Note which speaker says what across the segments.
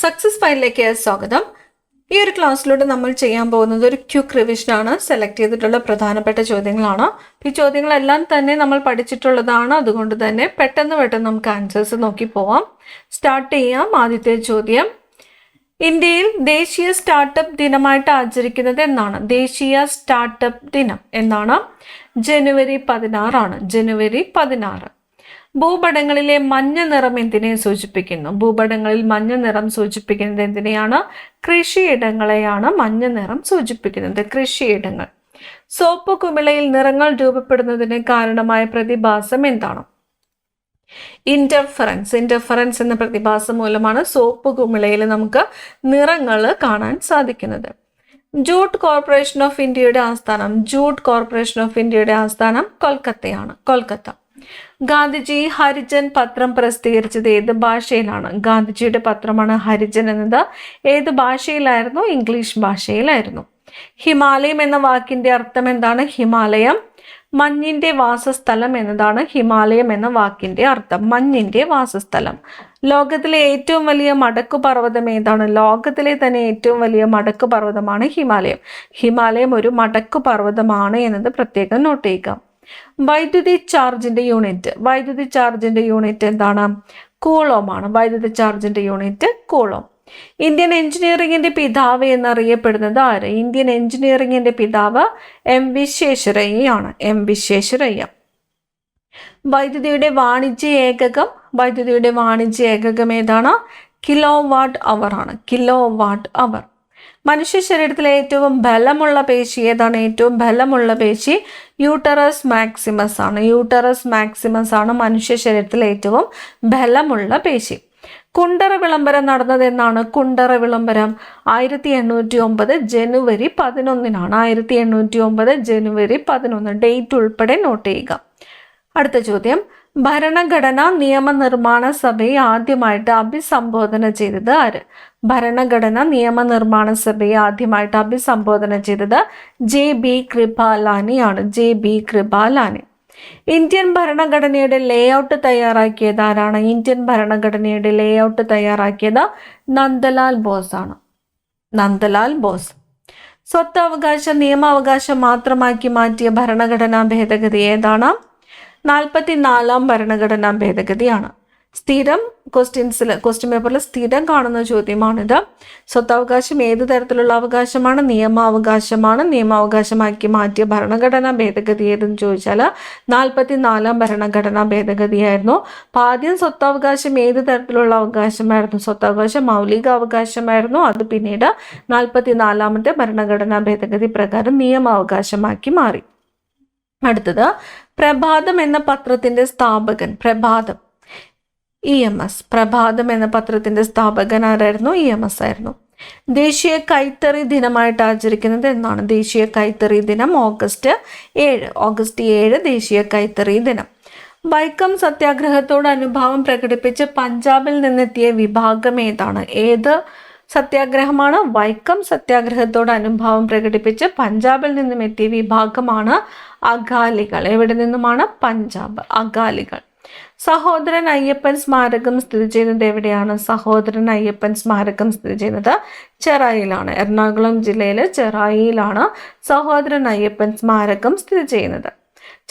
Speaker 1: Success ഫൈലിലേക്ക് സ്വാഗതം. ഈ ഒരു ക്ലാസ്സിലൂടെ നമ്മൾ ചെയ്യാൻ പോകുന്നത് ഒരു ക്വിക്ക് റിവിഷൻ ആണ്. സെലക്ട് ചെയ്തിട്ടുള്ള പ്രധാനപ്പെട്ട ചോദ്യങ്ങളാണ്. ഈ ചോദ്യങ്ങളെല്ലാം തന്നെ നമ്മൾ പഠിച്ചിട്ടുള്ളതാണ്. അതുകൊണ്ട് തന്നെ പെട്ടെന്ന് നമുക്ക് ആൻസേഴ്സ് നോക്കി പോവാം. സ്റ്റാർട്ട് ചെയ്യാം. ആദ്യത്തെ ചോദ്യം, ഇന്ത്യയിൽ ദേശീയ സ്റ്റാർട്ടപ്പ് ദിനമായിട്ട് ആചരിക്കുന്നത് എന്നാണ്? ദേശീയ സ്റ്റാർട്ടപ്പ് ദിനം എന്നാണ്? ജനുവരി 16 ആണ്. ജനുവരി 16. ഭൂപടങ്ങളിലെ മഞ്ഞ നിറം എന്തിനെ സൂചിപ്പിക്കുന്നു? ഭൂപടങ്ങളിൽ മഞ്ഞ നിറം സൂചിപ്പിക്കുന്നത് എന്തിനെയാണ്? കൃഷിയിടങ്ങളെയാണ് മഞ്ഞ നിറം സൂചിപ്പിക്കുന്നത്. കൃഷിയിടങ്ങൾ. സോപ്പ് കുമിളയിൽ നിറങ്ങൾ രൂപപ്പെടുന്നതിന് കാരണമായ പ്രതിഭാസം എന്താണ്? ഇന്റർഫറൻസ്. ഇന്റർഫറൻസ് എന്ന പ്രതിഭാസം മൂലമാണ് സോപ്പ് കുമിളയിൽ നമുക്ക് നിറങ്ങൾ കാണാൻ സാധിക്കുന്നത്. ജൂട്ട് കോർപ്പറേഷൻ ഓഫ് ഇന്ത്യയുടെ ആസ്ഥാനം? ജൂട്ട് കോർപ്പറേഷൻ ഓഫ് ഇന്ത്യയുടെ ആസ്ഥാനം കൊൽക്കത്തയാണ്. കൊൽക്കത്ത. ഗാന്ധിജി ഹരിജൻ പത്രം പ്രസിദ്ധീകരിച്ചത് ഏത് ഭാഷയിലാണ്? ഗാന്ധിജിയുടെ പത്രമാണ് ഹരിജൻ എന്നത്. ഏത് ഭാഷയിലായിരുന്നു? ഇംഗ്ലീഷ് ഭാഷയിലായിരുന്നു. ഹിമാലയം എന്ന വാക്കിന്റെ അർത്ഥം എന്താണ്? ഹിമാലയം മഞ്ഞിന്റെ വാസസ്ഥലം എന്നതാണ് ഹിമാലയം എന്ന വാക്കിന്റെ അർത്ഥം. മഞ്ഞിന്റെ വാസസ്ഥലം. ലോകത്തിലെ ഏറ്റവും വലിയ മടക്കു പർവ്വതം ഏതാണ്? ലോകത്തിലെ തന്നെ ഏറ്റവും വലിയ മടക്കു പർവ്വതമാണ് ഹിമാലയം. ഹിമാലയം ഒരു മടക്കു പർവ്വതമാണ് എന്നത് പ്രത്യേകം നോട്ട് ചെയ്യുക. വൈദ്യുതി ചാർജിന്റെ യൂണിറ്റ്. വൈദ്യുതി ചാർജിന്റെ യൂണിറ്റ് എന്താണ്? കൂളോം ആണ്. വൈദ്യുതി ചാർജിന്റെ യൂണിറ്റ് കൂളോം. ഇന്ത്യൻ എഞ്ചിനീയറിംഗിന്റെ പിതാവ് എന്നറിയപ്പെടുന്നത് ആര്? ഇന്ത്യൻ എഞ്ചിനീയറിംഗിന്റെ പിതാവ് എം വിശ്വേശ്വരയ്യയാണ്. എം വിശ്വേശ്വരയ്യ. വൈദ്യുതിയുടെ വാണിജ്യ ഏകകം. വൈദ്യുതിയുടെ വാണിജ്യ ഏകകം ഏതാണ്? കിലോ വാട്ട് അവർ ആണ്. കിലോ വാട്ട് അവർ. മനുഷ്യ ശരീരത്തിലെ ഏറ്റവും ബലമുള്ള പേശി ഏതാണ്? ഏറ്റവും ബലമുള്ള പേശി യൂട്ടറസ് മാക്സിമസ് ആണ്. യൂട്ടറസ് മാക്സിമസ് ആണ് മനുഷ്യ ശരീരത്തിലെ ഏറ്റവും ബലമുള്ള പേശി. കുണ്ടറ വിളംബരം നടന്നത് എന്നാണ്? കുണ്ടറ വിളംബരം 1809 ജനുവരി 11. 1809 ജനുവരി 11. ഡേറ്റ് ഉൾപ്പെടെ നോട്ട് ചെയ്യുക. അടുത്ത ചോദ്യം, ഭരണഘടനാ നിയമനിർമ്മാണ സഭയെ ആദ്യമായിട്ട് അഭിസംബോധന ചെയ്തത് ആര്? ഭരണഘടനാ നിയമനിർമ്മാണ സഭയെ ആദ്യമായിട്ട് അഭിസംബോധന ചെയ്തത് JB കൃപാലാനി ആണ്. JB കൃപാലാനി. ഇന്ത്യൻ ഭരണഘടനയുടെ ലേഔട്ട് തയ്യാറാക്കിയത് ആരാണ്? ഇന്ത്യൻ ഭരണഘടനയുടെ ലേഔട്ട് തയ്യാറാക്കിയത് നന്ദലാൽ ബോസ് ആണ്. നന്ദലാൽ ബോസ്. സ്വത്തവകാശ നിയമാവകാശം മാത്രമാക്കി മാറ്റിയ ഭരണഘടനാ ഭേദഗതി ഏതാണ്? 44-ാം ഭരണഘടനാ ഭേദഗതിയാണ്. സ്ഥിരം ക്വസ്റ്റ്യൻ പേപ്പറിൽ സ്ഥിരം കാണുന്ന ചോദ്യമാണിത്. സ്വത്തവകാശം ഏത് തരത്തിലുള്ള അവകാശമാണ്? നിയമാവകാശമാണ്. നിയമാവകാശമാക്കി മാറ്റിയ ഭരണഘടനാ ഭേദഗതി ഏതെന്ന് ചോദിച്ചാൽ 44-ാം ഭരണഘടനാ ഭേദഗതിയായിരുന്നു. അപ്പോൾ ആദ്യം സ്വത്തവകാശം ഏത് തരത്തിലുള്ള അവകാശമായിരുന്നു? സ്വത്തവകാശം മൗലിക അവകാശമായിരുന്നു. അത് പിന്നീട് 44-ാമത്തെ ഭരണഘടനാ ഭേദഗതി പ്രകാരം നിയമാവകാശമാക്കി മാറി. അടുത്തത്, പ്രഭാതം എന്ന പത്രത്തിന്റെ സ്ഥാപകൻ. പ്രഭാതം EMS. പ്രഭാതം എന്ന പത്രത്തിന്റെ സ്ഥാപകൻ ആരായിരുന്നു? EMS ആയിരുന്നു. ദേശീയ കൈത്തറി ദിനമായിട്ട് ആചരിക്കുന്നത് എന്നാണ്? ദേശീയ കൈത്തറി ദിനം ഓഗസ്റ്റ് 7. ഓഗസ്റ്റ് 7 ദേശീയ കൈത്തറി ദിനം. വൈക്കം സത്യാഗ്രഹത്തോട് അനുഭാവം പ്രകടിപ്പിച്ച് പഞ്ചാബിൽ നിന്നെത്തിയ വിഭാഗം ഏതാണ്? ഏത് സത്യാഗ്രഹമാണ്? വൈക്കം സത്യാഗ്രഹത്തോട് അനുഭാവം പ്രകടിപ്പിച്ച് പഞ്ചാബിൽ നിന്നും എത്തിയ വിഭാഗമാണ് അകാലികൾ. എവിടെ നിന്നുമാണ്? പഞ്ചാബ്. അകാലികൾ. സഹോദരൻ അയ്യപ്പൻ സ്മാരകം സ്ഥിതി ചെയ്യുന്നത് എവിടെയാണ്? സഹോദരൻ അയ്യപ്പൻ സ്മാരകം സ്ഥിതി ചെയ്യുന്നത് ചെറായിലാണ്. എറണാകുളം ജില്ലയിലെ ചെറായിലാണ് സഹോദരൻ അയ്യപ്പൻ സ്മാരകം സ്ഥിതി ചെയ്യുന്നത്.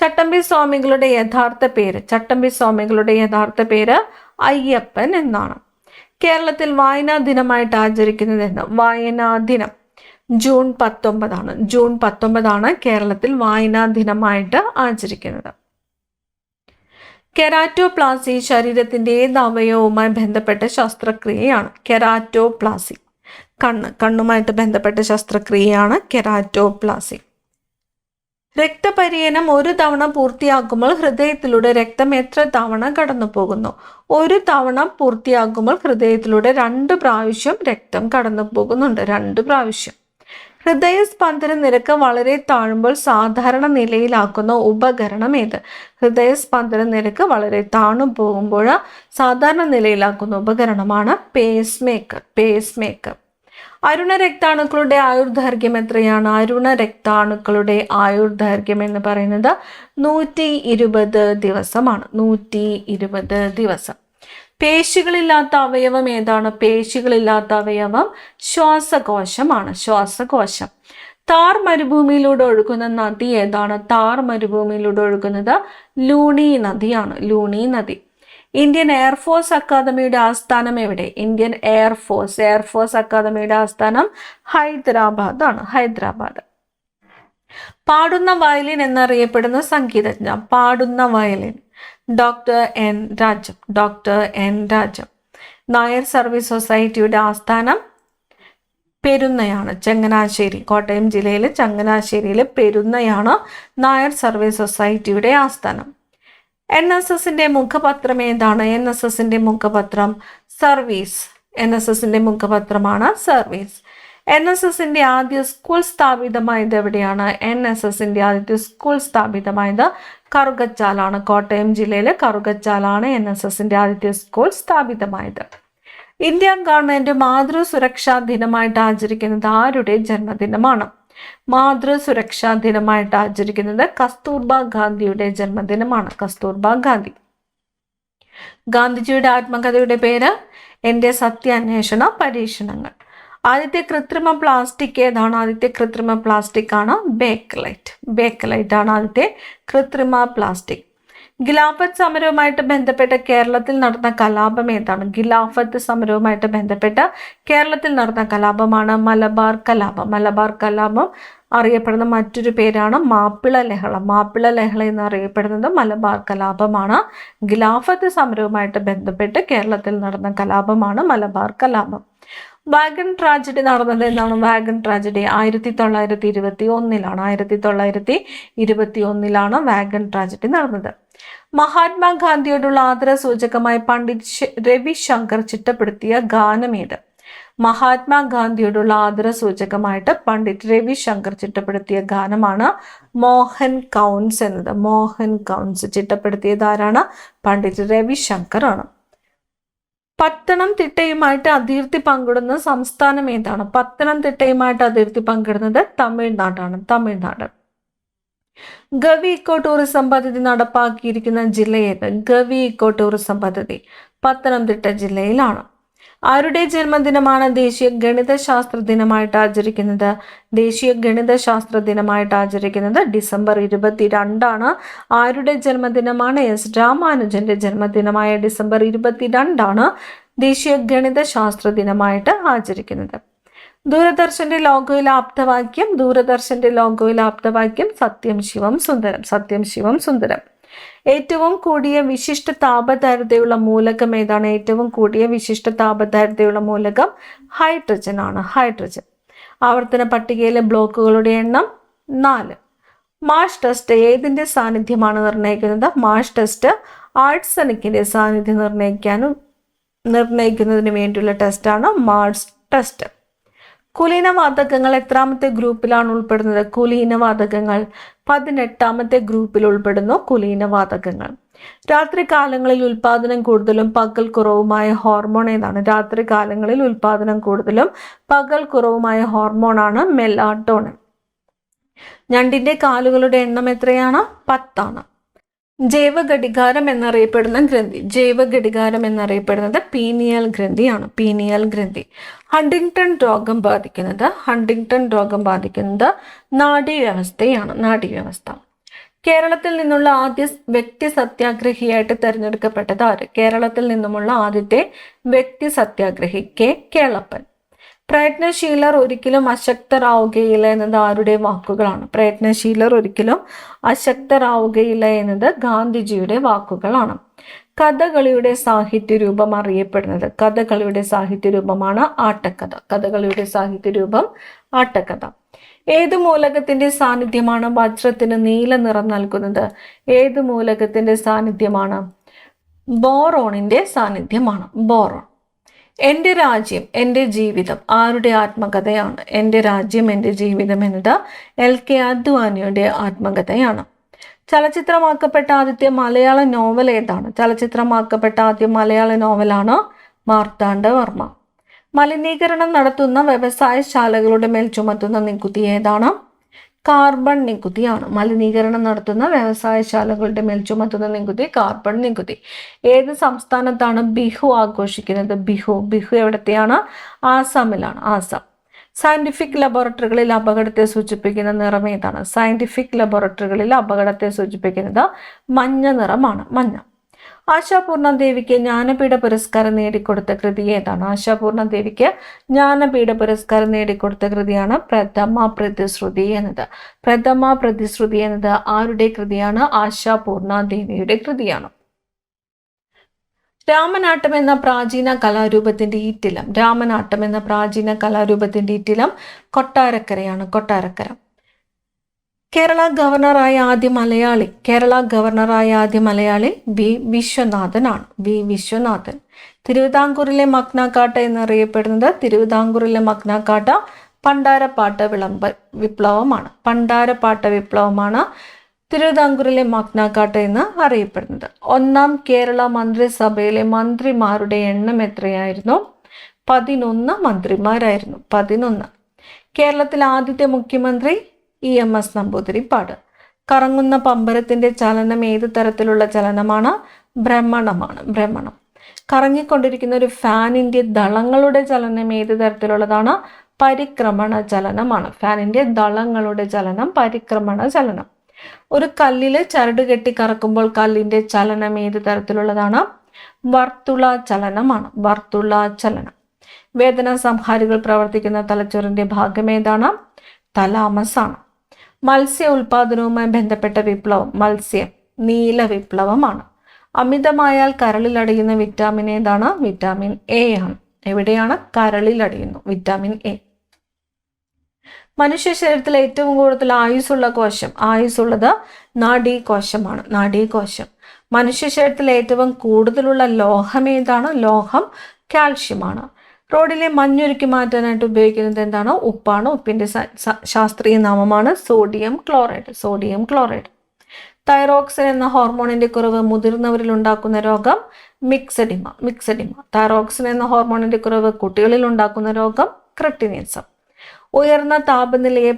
Speaker 1: ചട്ടമ്പി സ്വാമികളുടെ യഥാർത്ഥ പേര്. ചട്ടമ്പി സ്വാമികളുടെ യഥാർത്ഥ പേര് അയ്യപ്പൻ എന്നാണ്. കേരളത്തിൽ വായനാ ദിനമായിട്ട് ആചരിക്കുന്നത് എന്ന്? വായനാ ദിനം ജൂൺ 19 ആണ്. ജൂൺ 19 കേരളത്തിൽ വായനാ ദിനമായിട്ട് ആചരിക്കുന്നത്. കെരാറ്റോപ്ലാസി ശരീരത്തിന്റെ ഏത് അവയവവുമായി ബന്ധപ്പെട്ട ശസ്ത്രക്രിയയാണ്? കെരാറ്റോപ്ലാസി കണ്ണുമായിട്ട് ബന്ധപ്പെട്ട ശസ്ത്രക്രിയയാണ് കെരാറ്റോപ്ലാസി. രക്തപര്യനം ഒരു തവണ പൂർത്തിയാക്കുമ്പോൾ ഹൃദയത്തിലൂടെ രക്തം എത്ര തവണ കടന്നു പോകുന്നു? ഒരു തവണ പൂർത്തിയാക്കുമ്പോൾ ഹൃദയത്തിലൂടെ 2 പ്രാവശ്യം രക്തം കടന്നു പോകുന്നുണ്ട്. 2 പ്രാവശ്യം. ഹൃദയസ്പന്ദന നിരക്ക് വളരെ താഴുമ്പോൾ സാധാരണ നിലയിലാക്കുന്ന ഉപകരണം ഏത്? ഹൃദയസ്പന്ദന നിരക്ക് വളരെ താണു പോകുമ്പോൾ സാധാരണ നിലയിലാക്കുന്ന ഉപകരണമാണ് പേസ് മേക്കർ. Pacemaker. അരുണ രക്താണുക്കളുടെ ആയുർദൈർഘ്യം എത്രയാണ്? അരുണ രക്താണുക്കളുടെ ആയുർദൈർഘ്യം എന്ന് പറയുന്നത് 120 ദിവസമാണ്. 120 ദിവസം. പേശികളില്ലാത്ത അവയവം ഏതാണ്? പേശികളില്ലാത്ത അവയവം ശ്വാസകോശമാണ്. ശ്വാസകോശം. താർ മരുഭൂമിയിലൂടെ ഒഴുകുന്ന നദി ഏതാണ്? താർ മരുഭൂമിയിലൂടെ ഒഴുകുന്നത് ലൂണി നദിയാണ്. ലൂണി നദി. ഇന്ത്യൻ എയർഫോഴ്സ് അക്കാദമിയുടെ ആസ്ഥാനം എവിടെ? ഇന്ത്യൻ എയർഫോഴ്സ് അക്കാദമിയുടെ ആസ്ഥാനം ഹൈദരാബാദ് ആണ്. ഹൈദരാബാദ്. പാടുന്ന വയലിൻ എന്നറിയപ്പെടുന്ന സംഗീതജ്ഞ. പാടുന്ന violin doctor N Rajam. Doctor N Rajam. Nair service സൊസൈറ്റിയുടെ ആസ്ഥാനം പെരുന്നയാണ്. ചങ്ങനാശ്ശേരി. കോട്ടയം ജില്ലയിലെ ചങ്ങനാശ്ശേരിയിലെ പെരുന്നയാണ് നായർ സർവീസ് സൊസൈറ്റിയുടെ ആസ്ഥാനം. NSSന്റെ മുഖപത്രം ഏതാണ്? NSSന്റെ മുഖപത്രം സർവീസ്. NSSന്റെ മുഖപത്രമാണ് സർവീസ്. NSSന്റെ ആദ്യ സ്കൂൾ സ്ഥാപിതമായത് എവിടെയാണ്? NSSന്റെ ആദ്യത്തെ സ്കൂൾ സ്ഥാപിതമായത് കറുകച്ചാലാണ്. കോട്ടയം ജില്ലയിലെ കറുകച്ചാലാണ് NSSന്റെ ആദ്യത്തെ സ്കൂൾ സ്ഥാപിതമായത്. ഇന്ത്യ ഗവൺമെന്റ് മാതൃസുരക്ഷാ ദിനമായിട്ട് ആചരിക്കുന്നത് ആരുടെ ജന്മദിനമാണ്? മാതൃസുരക്ഷാ ദിനമായിട്ട് ആചരിക്കുന്നത് കസ്തൂർബ ഗാന്ധിയുടെ ജന്മദിനമാണ്. കസ്തൂർബ ഗാന്ധി. ഗാന്ധിജിയുടെ ആത്മകഥയുടെ പേര് എൻ്റെ സത്യാന്വേഷണ പരീക്ഷണങ്ങൾ. ആദ്യത്തെ കൃത്രിമ പ്ലാസ്റ്റിക് ഏതാണ്? ആദ്യത്തെ കൃത്രിമ പ്ലാസ്റ്റിക് ആണ് ബേക്കലൈറ്റ്. ബേക്കലൈറ്റ് ആണ് ആദ്യത്തെ കൃത്രിമ പ്ലാസ്റ്റിക്. ഖിലാഫത്ത് സമരവുമായിട്ട് ബന്ധപ്പെട്ട് കേരളത്തിൽ നടന്ന കലാപം ഏതാണ്? ഖിലാഫത്ത് സമരവുമായിട്ട് ബന്ധപ്പെട്ട് കേരളത്തിൽ നടന്ന കലാപമാണ് മലബാർ കലാപം. മലബാർ കലാപം അറിയപ്പെടുന്ന മറ്റൊരു പേരാണ് മാപ്പിള ലഹള. മാപ്പിള ലഹള എന്നറിയപ്പെടുന്നത് മലബാർ കലാപമാണ്. ഖിലാഫത്ത് സമരവുമായിട്ട് ബന്ധപ്പെട്ട് കേരളത്തിൽ നടന്ന കലാപമാണ് മലബാർ കലാപം. വാഗൺ ട്രാജഡി നടന്നത് എന്നാണ്? വാഗൺ ട്രാജഡി 1921 1921 വാഗൺ ട്രാജഡി നടന്നത്. മഹാത്മാഗാന്ധിയോടുള്ള ആദരസൂചകമായി പണ്ഡിറ്റ് രവിശങ്കർ ചിട്ടപ്പെടുത്തിയ ഗാനമേത്? മഹാത്മാഗാന്ധിയോടുള്ള ആദരസൂചകമായിട്ട് പണ്ഡിറ്റ് രവിശങ്കർ ചിട്ടപ്പെടുത്തിയ ഗാനമാണ് മോഹൻ കൗൺസ് എന്നത്. മോഹൻ കൗൺസ് ചിട്ടപ്പെടുത്തിയത് ആരാണ്? പണ്ഡിറ്റ് രവിശങ്കർ ആണ്. പത്തനംതിട്ടയുമായിട്ട് അതിർത്തി പങ്കിടുന്ന സംസ്ഥാനം ഏതാണ്? പത്തനംതിട്ടയുമായിട്ട് അതിർത്തി പങ്കിടുന്നത് തമിഴ്നാടാണ്. തമിഴ്നാട്. ഗവി ഇക്കോ ടൂറിസം പദ്ധതി നടപ്പാക്കിയിരിക്കുന്ന ജില്ല ഏത്? ഗവി ഇക്കോ ടൂറിസം പദ്ധതി പത്തനംതിട്ട ജില്ലയിലാണ്. ആരുടെ ജന്മദിനമാണ് ദേശീയ ഗണിതശാസ്ത്ര ദിനമായിട്ട് ആചരിക്കുന്നത്? ദേശീയ ഗണിതശാസ്ത്ര ദിനമായിട്ട് ആചരിക്കുന്നത് ഡിസംബർ 22 ആരുടെ ജന്മദിനമാണ്? എസ് രാമാനുജന്റെ ജന്മദിനമായ ഡിസംബർ 22 ദേശീയ ഗണിതശാസ്ത്ര ദിനമായിട്ട് ആചരിക്കുന്നത്. ദൂരദർശന്റെ ലോഗോയിലെ ആപ്തവാക്യം. ദൂരദർശന്റെ ലോഗോയിലെ ആപ്തവാക്യം സത്യം ശിവം സുന്ദരം. സത്യം ശിവം സുന്ദരം. ഏറ്റവും കൂടിയ വിശിഷ്ട താപധാരിതയുള്ള മൂലകം ഏതാണ്? ഏറ്റവും കൂടിയ വിശിഷ്ട താപധാരിതയുള്ള മൂലകം ഹൈഡ്രജൻ ആണ്. ഹൈഡ്രജൻ. ആവർത്തന പട്ടികയിലെ ബ്ലോക്കുകളുടെ എണ്ണം 4. മാഷ് ടെസ്റ്റ് ഏതിന്റെ സാന്നിധ്യമാണ് നിർണ്ണയിക്കുന്നത്? മാഷ് ടെസ്റ്റ് ആഴ്സനിക്കിന്റെ സാന്നിധ്യം നിർണ്ണയിക്കുന്നതിന് വേണ്ടിയുള്ള ടെസ്റ്റാണ് മാഷ് ടെസ്റ്റ്. കുലീനവാതകങ്ങൾ എത്രാമത്തെ ഗ്രൂപ്പിലാണ് ഉൾപ്പെടുന്നത്? കുലീനവാതകങ്ങൾ 18ാമത്തെ ഗ്രൂപ്പിൽ ഉൾപ്പെടുന്നു. കുലീനവാതകങ്ങൾ. രാത്രി കാലങ്ങളിൽ ഉൽപാദനം കൂടുതലും പകൽ കുറവുമായ ഹോർമോൺ ഏതാണ്? രാത്രി കാലങ്ങളിൽ ഉൽപാദനം കൂടുതലും പകൽ കുറവുമായ ഹോർമോണാണ് മെലാട്ടോണിൻ. ഞണ്ടിന്റെ കാലുകളുടെ എണ്ണം എത്രയാണ്? 10 ജൈവഘടികാരം എന്നറിയപ്പെടുന്ന ഗ്രന്ഥി. ജൈവഘടികാരം എന്നറിയപ്പെടുന്നത് പീനിയൽ ഗ്രന്ഥിയാണ്. പീനിയൽ ഗ്രന്ഥി. ഹണ്ടിങ്ടൺ രോഗം ബാധിക്കുന്നത് നാഡീവ്യവസ്ഥയാണ്. നാഡീവ്യവസ്ഥ. കേരളത്തിൽ നിന്നുള്ള ആദ്യ വ്യക്തി സത്യാഗ്രഹിയായിട്ട് തിരഞ്ഞെടുക്കപ്പെട്ടത് ആര്? കേരളത്തിൽ നിന്നുമുള്ള ആദ്യത്തെ വ്യക്തി സത്യാഗ്രഹി കേളപ്പൻ. പ്രയത്നശീലർ ഒരിക്കലും അശക്തരാവുകയില്ല എന്നത് ആരുടെ വാക്കുകളാണ്? പ്രയത്നശീലർ ഒരിക്കലും അശക്തരാവുകയില്ല എന്നത് ഗാന്ധിജിയുടെ വാക്കുകളാണ്. കഥകളിയുടെ സാഹിത്യരൂപം അറിയപ്പെടുന്നത്. കഥകളിയുടെ സാഹിത്യരൂപമാണ് ആട്ടക്കഥ. കഥകളിയുടെ സാഹിത്യരൂപം ആട്ടക്കഥ. ഏത് മൂലകത്തിന്റെ സാന്നിധ്യമാണ് വജ്രത്തിന് നീല നിറം നൽകുന്നത്? ഏത് മൂലകത്തിന്റെ സാന്നിധ്യമാണ്? ബോറോണിന്റെ സാന്നിധ്യമാണ്. ബോറോൺ. എൻ്റെ രാജ്യം എൻ്റെ ജീവിതം ആരുടെ ആത്മകഥയാണ്? എൻ്റെ രാജ്യം എൻ്റെ ജീവിതം എന്നത് LK അദ്വാനിയുടെ ആത്മകഥയാണ്. ചലച്ചിത്രമാക്കപ്പെട്ട ആദ്യത്തെ മലയാള നോവൽ ഏതാണ്? ചലച്ചിത്രമാക്കപ്പെട്ട ആദ്യ മലയാള നോവലാണ് മാർത്താണ്ഡവർമ്മ. മലിനീകരണം നടത്തുന്ന വ്യവസായശാലകളുടെ മേൽ ചുമത്തുന്ന നികുതി ഏതാണ്? കാർബൺ നികുതിയാണ്. മലിനീകരണം നടത്തുന്ന വ്യവസായശാലകളുടെ മേൽ ചുമത്തുന്ന നികുതി കാർബൺ നികുതി. ഏത് സംസ്ഥാനത്താണ് ബിഹു ആഘോഷിക്കുന്നത്? ബിഹു എവിടത്തെയാണ്? ആസാമിലാണ്. ആസാം. സയന്റിഫിക് ലബോറട്ടറികളിൽ അപകടത്തെ സൂചിപ്പിക്കുന്ന നിറം ഏതാണ്? സയന്റിഫിക് ലബോറട്ടറികളിൽ അപകടത്തെ സൂചിപ്പിക്കുന്നത് മഞ്ഞ നിറമാണ്. മഞ്ഞ. ആശാപൂർണ ദേവിക്ക് ജ്ഞാനപീഠ പുരസ്കാരം നേടിക്കൊടുത്ത കൃതി ഏതാണ്? ആശാപൂർണ ദേവിക്ക് ജ്ഞാനപീഠ പുരസ്കാരം നേടിക്കൊടുത്ത കൃതിയാണ് പ്രഥമ പ്രതിശ്രുതി എന്നത്. പ്രഥമ പ്രതിശ്രുതി എന്നത് ആരുടെ കൃതിയാണ്? ആശാപൂർണ ദേവിയുടെ കൃതിയാണ്. രാമനാട്ടം എന്ന പ്രാചീന കലാരൂപത്തിന്റെ ഈറ്റിലം. രാമനാട്ടം എന്ന പ്രാചീന കലാരൂപത്തിന്റെ ഈറ്റിലം കൊട്ടാരക്കരയാണ്. കൊട്ടാരക്കര. കേരള ഗവർണറായ ആദ്യ മലയാളി വി വിശ്വനാഥനാണ്. വി വിശ്വനാഥൻ. തിരുവിതാംകൂറിലെ മഗ്നാകാട്ട എന്നറിയപ്പെടുന്നത് തിരുവിതാംകൂറിലെ മഗ്നാകാട്ട പണ്ടാരപ്പാട്ട വിപ്ലവമാണ്. പണ്ടാരപ്പാട്ട വിപ്ലവമാണ് തിരുവിതാംകൂറിലെ മഗ്നാകാട്ട എന്ന് അറിയപ്പെടുന്നത്. ഒന്നാം കേരള മന്ത്രിസഭയിലെ മന്ത്രിമാരുടെ എണ്ണം എത്രയായിരുന്നു? 11 മന്ത്രിമാരായിരുന്നു. 11. കേരളത്തിലെ ആദ്യത്തെ മുഖ്യമന്ത്രി EMS നമ്പൂതിരിപ്പാട്. കറങ്ങുന്ന പമ്പരത്തിന്റെ ചലനം ഏത് തരത്തിലുള്ള ചലനമാണ്? ഭ്രമണമാണ്. ഭ്രമണം. കറങ്ങിക്കൊണ്ടിരിക്കുന്ന ഒരു ഫാനിന്റെ ദളങ്ങളുടെ ചലനം ഏത് തരത്തിലുള്ളതാണ്? പരിക്രമണ ചലനമാണ്. ഫാനിന്റെ ദളങ്ങളുടെ ചലനം പരിക്രമണ ചലനം. ഒരു കല്ലില് ചരട് കെട്ടി കറക്കുമ്പോൾ കല്ലിന്റെ ചലനം ഏത് തരത്തിലുള്ളതാണ്? വർത്തുള ചലനമാണ്. വർത്തുള ചലനം. വേദന സംഹാരികൾ പ്രവർത്തിക്കുന്ന തലച്ചോറിന്റെ ഭാഗം ഏതാണ്? തലാമസ് ആണ്. മത്സ്യ ഉൽപാദനവുമായി ബന്ധപ്പെട്ട വിപ്ലവം. മത്സ്യം നീല വിപ്ലവമാണ്. അമിതമായാൽ കരളിലടിയുന്ന വിറ്റാമിൻ ഏതാണ്? വിറ്റാമിൻ എ ആണ്. എവിടെയാണ്? കരളിലടിയുന്നു. Vitamin A. മനുഷ്യ ശരീരത്തിൽ ഏറ്റവും കൂടുതൽ ആയുസ്സുള്ള കോശം. ആയുസ്സുള്ളത് നാഡീകോശമാണ്. നാഡീകോശം. മനുഷ്യ ശരീരത്തിൽ ഏറ്റവും കൂടുതലുള്ള ലോഹം ഏതാണ്? ലോഹം കാൽഷ്യമാണ്. റോഡിലെ മഞ്ഞുരുക്കി മാറ്റാനായിട്ട് ഉപയോഗിക്കുന്നത് എന്താണ്? ഉപ്പാണ്. ഉപ്പിന്റെ ശാസ്ത്രീയ നാമമാണ് sodium chloride. Sodium chloride. Thyroxine എന്ന ഹോർമോണിന്റെ കുറവ് മുതിർന്നവരിൽ ഉണ്ടാക്കുന്ന രോഗം മിക്സഡിമ. മിക്സഡിമ. തൈറോക്സിൻ എന്ന ഹോർമോണിന്റെ കുറവ് കുട്ടികളിൽ ഉണ്ടാക്കുന്ന രോഗം ക്രിട്ടിനിസം. ഉയർന്ന താപനിലയെ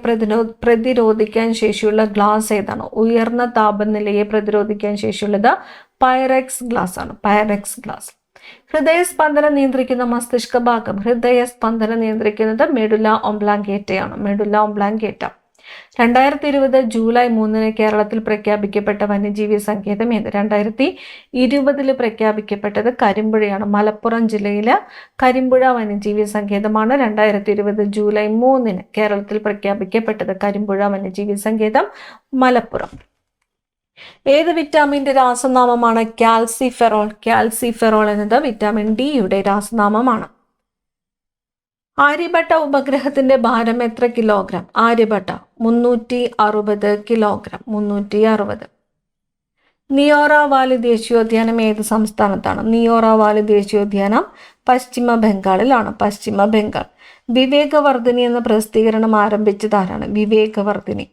Speaker 1: പ്രതിരോധിക്കാൻ ശേഷിയുള്ള ഗ്ലാസ് ഏതാണ്? ഉയർന്ന താപനിലയെ പ്രതിരോധിക്കാൻ ശേഷിയുള്ളത് പൈറക്സ് ഗ്ലാസ് ആണ്. Pyrex glass. ഹൃദയസ്പന്ദനം നിയന്ത്രിക്കുന്ന മസ്തിഷ്ക ഭാഗം. ഹൃദയസ്പന്ദനം നിയന്ത്രിക്കുന്നത് മെഡുല ഒബ്ലാങ്കേറ്റയാണ്. Medulla oblongata. 2020 ജൂലൈ 3 കേരളത്തിൽ പ്രഖ്യാപിക്കപ്പെട്ട വന്യജീവി സങ്കേതം ഏത്? 2020 പ്രഖ്യാപിക്കപ്പെട്ടത് കരിമ്പുഴയാണ്. മലപ്പുറം ജില്ലയിലെ കരിമ്പുഴ വന്യജീവി സങ്കേതമാണ് 2020 ജൂലൈ 3 കേരളത്തിൽ പ്രഖ്യാപിക്കപ്പെട്ടത്. കരിമ്പുഴ വന്യജീവി സങ്കേതം മലപ്പുറം. ഏത് വിറ്റാമിന്റെ രാസനാമമാണ്? കാൽസിഫെറോൾ. കാൽസിഫെറോൾ എന്നത് വിറ്റാമിൻ ഡിയുടെ രാസനാമമാണ്. ആര്യഭട്ട ഉപഗ്രഹത്തിന്റെ ഭാരം എത്ര kilogram? Aryabhata 360 kilogram. 360. Neora Valley ദേശീയോദ്യാനം ഏത് സംസ്ഥാനത്താണ്? നിയോറ വാലി ദേശീയോദ്യാനം പശ്ചിമ ബംഗാളിലാണ്. പശ്ചിമ ബംഗാൾ. വിവേകവർദ്ധിനി എന്ന പ്രസിദ്ധീകരണം ആരംഭിച്ചതാരാണ്? വിവേകവർദ്ധിനി